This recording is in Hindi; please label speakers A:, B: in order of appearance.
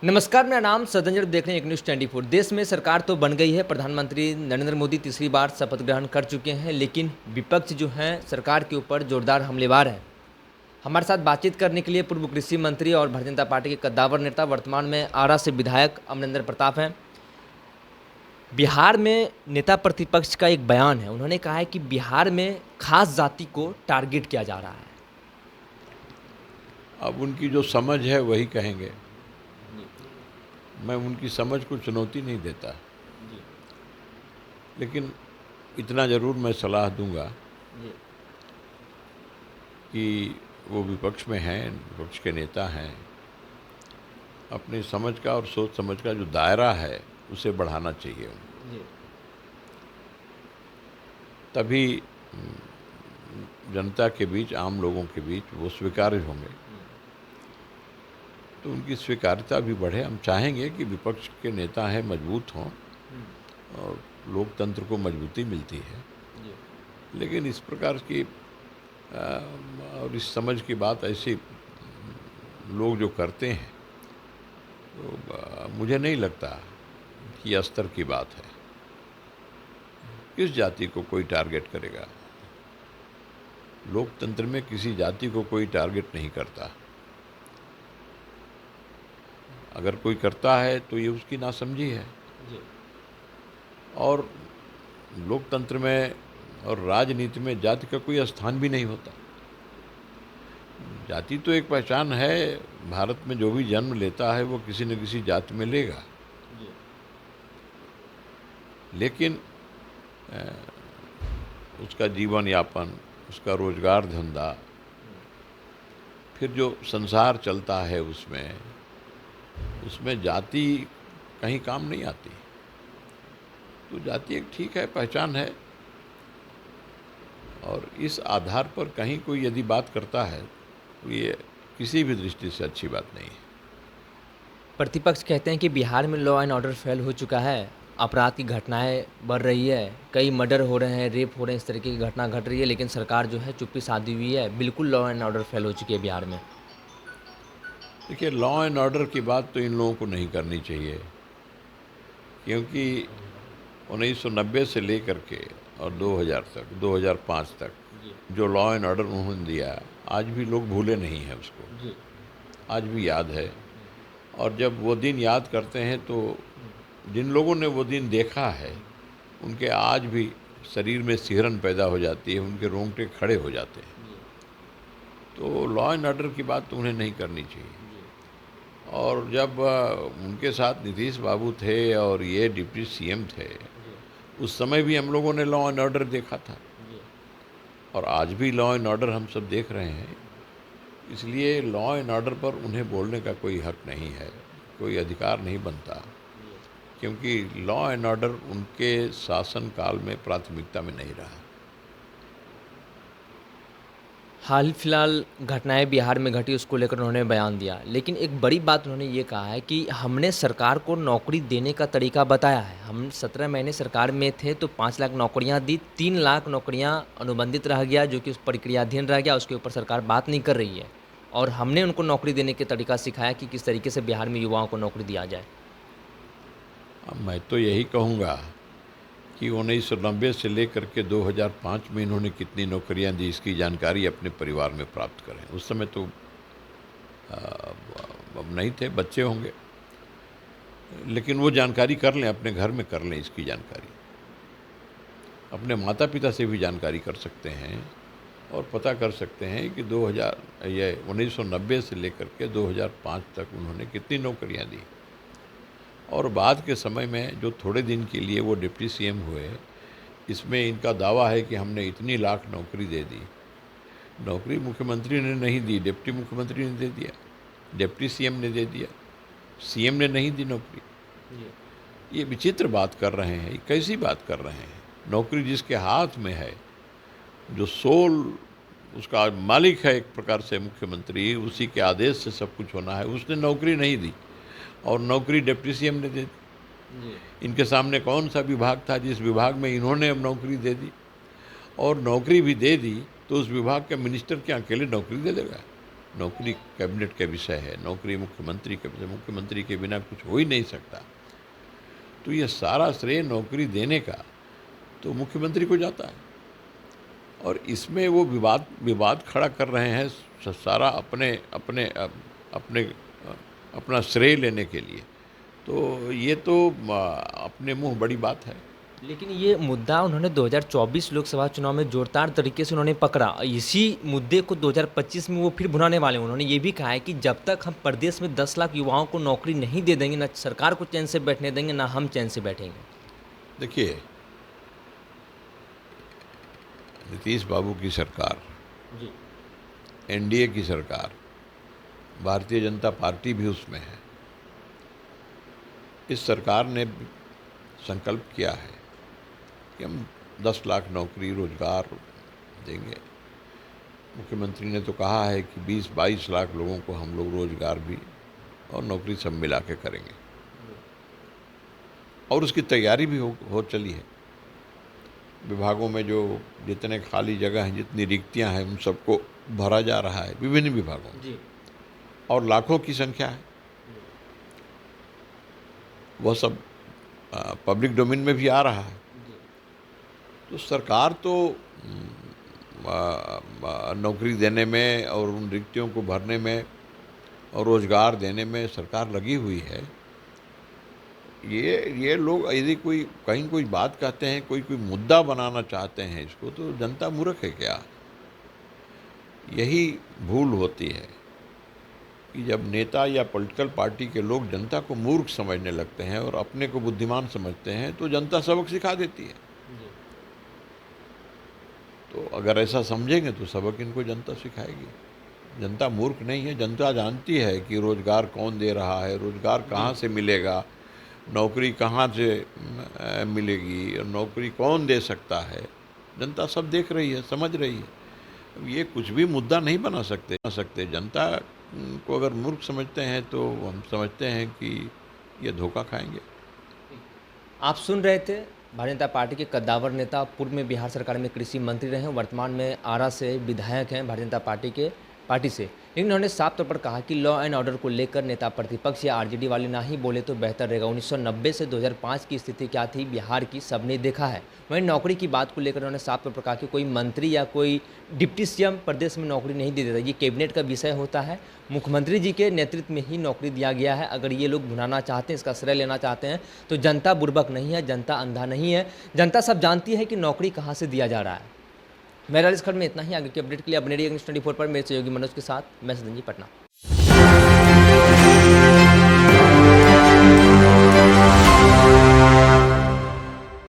A: नमस्कार, मेरा नाम सदंजर, देख रहे हैं एक न्यूज़ 24। देश में सरकार तो बन गई है, प्रधानमंत्री नरेंद्र मोदी तीसरी बार शपथ ग्रहण कर चुके हैं, लेकिन विपक्ष जो है सरकार के ऊपर जोरदार हमलेवार है। हमारे साथ बातचीत करने के लिए पूर्व कृषि मंत्री और भारतीय जनता पार्टी के कद्दावर नेता, वर्तमान में आरा से विधायक अमरिंदर प्रताप हैं। बिहार में नेता प्रतिपक्ष का एक बयान है, उन्होंने कहा है कि बिहार में खास जाति को टारगेट किया जा रहा है।
B: अब उनकी जो समझ है वही कहेंगे। मैं उनकी समझ को चुनौती नहीं देता, लेकिन इतना ज़रूर मैं सलाह दूंगा कि वो विपक्ष में हैं, विपक्ष के नेता हैं, अपनी समझ का और सोच समझ का जो दायरा है उसे बढ़ाना चाहिए उनको। तभी जनता के बीच, आम लोगों के बीच वो स्वीकार्य होंगे, तो उनकी स्वीकार्यता भी बढ़े। हम चाहेंगे कि विपक्ष के नेता हैं मजबूत हों और लोकतंत्र को मजबूती मिलती है, लेकिन इस प्रकार की और इस समझ की बात ऐसे लोग जो करते हैं, तो मुझे नहीं लगता कि यह स्तर की बात है। किस जाति को कोई टारगेट करेगा? लोकतंत्र में किसी जाति को कोई टारगेट नहीं करता। अगर कोई करता है तो ये उसकी नासमझी है। और लोकतंत्र में और राजनीति में जाति का कोई स्थान भी नहीं होता। जाति तो एक पहचान है। भारत में जो भी जन्म लेता है वो किसी न किसी जाति में लेगा, लेकिन उसका जीवन यापन, उसका रोजगार धंधा, फिर जो संसार चलता है उसमें जाति कहीं काम नहीं आती। तो जाति एक ठीक है, पहचान है, और इस आधार पर कहीं कोई यदि बात करता है तो ये किसी भी दृष्टि से अच्छी बात नहीं है।
A: प्रतिपक्ष कहते हैं कि बिहार में लॉ एंड ऑर्डर फेल हो चुका है, अपराध की घटनाएं बढ़ रही है, कई मर्डर हो रहे हैं, रेप हो रहे हैं, इस तरीके की घटना घट रही है, लेकिन सरकार जो है चुप्पी साधी हुई है। बिल्कुल लॉ एंड ऑर्डर फेल हो चुकी है बिहार में।
B: देखिए, लॉ एंड ऑर्डर की बात तो इन लोगों को नहीं करनी चाहिए, क्योंकि 1990 से लेकर के और 2000 तक, 2005 तक जो लॉ एंड ऑर्डर उन्होंने दिया, आज भी लोग भूले नहीं हैं उसको, आज भी याद है। और जब वो दिन याद करते हैं तो जिन लोगों ने वो दिन देखा है उनके आज भी शरीर में सिहरन पैदा हो जाती है, उनके रोंगटे खड़े हो जाते हैं। तो लॉ एंड ऑर्डर की बात तो उन्हें नहीं करनी चाहिए। और जब उनके साथ नीतीश बाबू थे और ये डिप्टी सीएम थे, उस समय भी हम लोगों ने लॉ एंड ऑर्डर देखा था, और आज भी लॉ एंड ऑर्डर हम सब देख रहे हैं। इसलिए लॉ एंड ऑर्डर पर उन्हें बोलने का कोई हक नहीं है, कोई अधिकार नहीं बनता, क्योंकि लॉ एंड ऑर्डर उनके शासन काल में प्राथमिकता में नहीं रहा।
A: हाल फिलहाल घटनाएं बिहार में घटी, उसको लेकर उन्होंने बयान दिया, लेकिन एक बड़ी बात उन्होंने ये कहा है कि हमने सरकार को नौकरी देने का तरीका बताया है। हम 17 महीने सरकार में थे तो 5 लाख नौकरियां दी, 3 लाख नौकरियां अनुबंधित रह गया, जो कि उस प्रक्रियाधीन रह गया, उसके ऊपर सरकार बात नहीं कर रही है। और हमने उनको नौकरी देने के तरीका सिखाया कि किस तरीके से बिहार में युवाओं को नौकरी दिया जाए।
B: अब मैं तो यही कहूँगा कि 1990 से लेकर के 2005 में इन्होंने कितनी नौकरियां दी, इसकी जानकारी अपने परिवार में प्राप्त करें। उस समय तो अब नहीं थे, बच्चे होंगे, लेकिन वो जानकारी कर लें, अपने घर में कर लें। इसकी जानकारी अपने माता पिता से भी जानकारी कर सकते हैं और पता कर सकते हैं कि 1990 से लेकर के 2005 तक उन्होंने कितनी नौकरियां दी। और बाद के समय में जो थोड़े दिन के लिए वो डिप्टी सीएम हुए, इसमें इनका दावा है कि हमने इतनी लाख नौकरी दे दी। नौकरी मुख्यमंत्री ने नहीं दी, डिप्टी मुख्यमंत्री ने दे दिया, डिप्टी सीएम ने दे दिया, सीएम ने नहीं दी नौकरी। ये विचित्र बात कर रहे हैं, ये कैसी बात कर रहे हैं? नौकरी जिसके हाथ में है, जो सोल उसका मालिक है एक प्रकार से मुख्यमंत्री, उसी के आदेश से सब कुछ होना है, उसने नौकरी नहीं दी और नौकरी डिप्टी सीएम ने दे दी। इनके सामने कौन सा विभाग था जिस विभाग में इन्होंने अब नौकरी दे दी? और नौकरी भी दे दी तो उस विभाग के मिनिस्टर क्या अकेले नौकरी दे देगा? नौकरी कैबिनेट का विषय है, नौकरी मुख्यमंत्री का विषय, मुख्यमंत्री के बिना कुछ हो ही नहीं सकता। तो ये सारा श्रेय नौकरी देने का तो मुख्यमंत्री को जाता है, और इसमें वो विवाद खड़ा कर रहे हैं सारा अपने अपने अपने अपना श्रेय लेने के लिए। तो ये तो अपने मुंह बड़ी बात है।
A: लेकिन ये मुद्दा उन्होंने 2024 लोकसभा चुनाव में जोरदार तरीके से उन्होंने पकड़ा। इसी मुद्दे को 2025 में वो फिर भुनाने वाले हैं। उन्होंने ये भी कहा है कि जब तक हम प्रदेश में 10 लाख युवाओं को नौकरी नहीं दे देंगे, ना सरकार को चैन से बैठने देंगे, ना हम चैन से बैठेंगे।
B: देखिए, नीतीश बाबू की सरकार,
A: जी,
B: एनडीए की सरकार, भारतीय जनता पार्टी भी उसमें है। इस सरकार ने संकल्प किया है कि हम 10 लाख नौकरी रोजगार देंगे। मुख्यमंत्री ने तो कहा है कि 20-22 लाख लोगों को हम लोग रोजगार भी और नौकरी सब मिला के करेंगे, और उसकी तैयारी भी हो चली है। विभागों में जो जितने खाली जगह हैं, जितनी रिक्तियां हैं, उन सबको भरा जा रहा है विभिन्न विभागों में,
A: जी,
B: और लाखों की संख्या है। वह सब पब्लिक डोमेन में भी आ रहा है। तो सरकार तो नौकरी देने में और उन रिक्तियों को भरने में और रोजगार देने में सरकार लगी हुई है। ये लोग यदि कहीं कोई बात कहते हैं, कोई मुद्दा बनाना चाहते हैं इसको, तो जनता मूर्ख है क्या? यही भूल होती है कि जब नेता या पॉलिटिकल पार्टी के लोग जनता को मूर्ख समझने लगते हैं और अपने को बुद्धिमान समझते हैं, तो जनता सबक सिखा देती है। तो अगर ऐसा समझेंगे तो सबक इनको जनता सिखाएगी। जनता मूर्ख नहीं है, जनता जानती है कि रोज़गार कौन दे रहा है, रोज़गार कहाँ से मिलेगा, नौकरी कहाँ से मिलेगी, और नौकरी कौन दे सकता है। जनता सब देख रही है, समझ रही है। ये कुछ भी मुद्दा नहीं बना सकते। जनता को अगर मूर्ख समझते हैं तो हम समझते हैं कि ये धोखा खाएंगे।
A: आप सुन रहे थे भारतीय जनता पार्टी के कद्दावर नेता, पूर्व में बिहार सरकार में कृषि मंत्री रहे हैं, वर्तमान में आरा से विधायक हैं भारतीय जनता पार्टी से। लेकिन उन्होंने साफ तौर पर कहा कि लॉ एंड ऑर्डर को लेकर नेता प्रतिपक्ष या आरजेडी वाले ना ही बोले तो बेहतर रहेगा। 1990 से 2005 की स्थिति क्या थी बिहार की, सबने देखा है। वहीं नौकरी की बात को लेकर उन्होंने साफ तौर पर कहा कि कोई मंत्री या कोई डिप्टी सीएम प्रदेश में नौकरी नहीं दे देता, ये कैबिनेट का विषय होता है। मुख्यमंत्री जी के नेतृत्व में ही नौकरी दिया गया है। अगर ये लोग भुनाना चाहते हैं, इसका श्रेय लेना चाहते हैं, तो जनता बुर्बक नहीं है, जनता अंधा नहीं है। जनता सब जानती है कि नौकरी कहाँ से दिया जा रहा है। मेरा इस खबर में इतना ही। आगे के अपडेट के लिए बने रहिए न्यूज़ 24 पर। मेरे सहयोगी मनोज के साथ मैं सदन जी, पटना।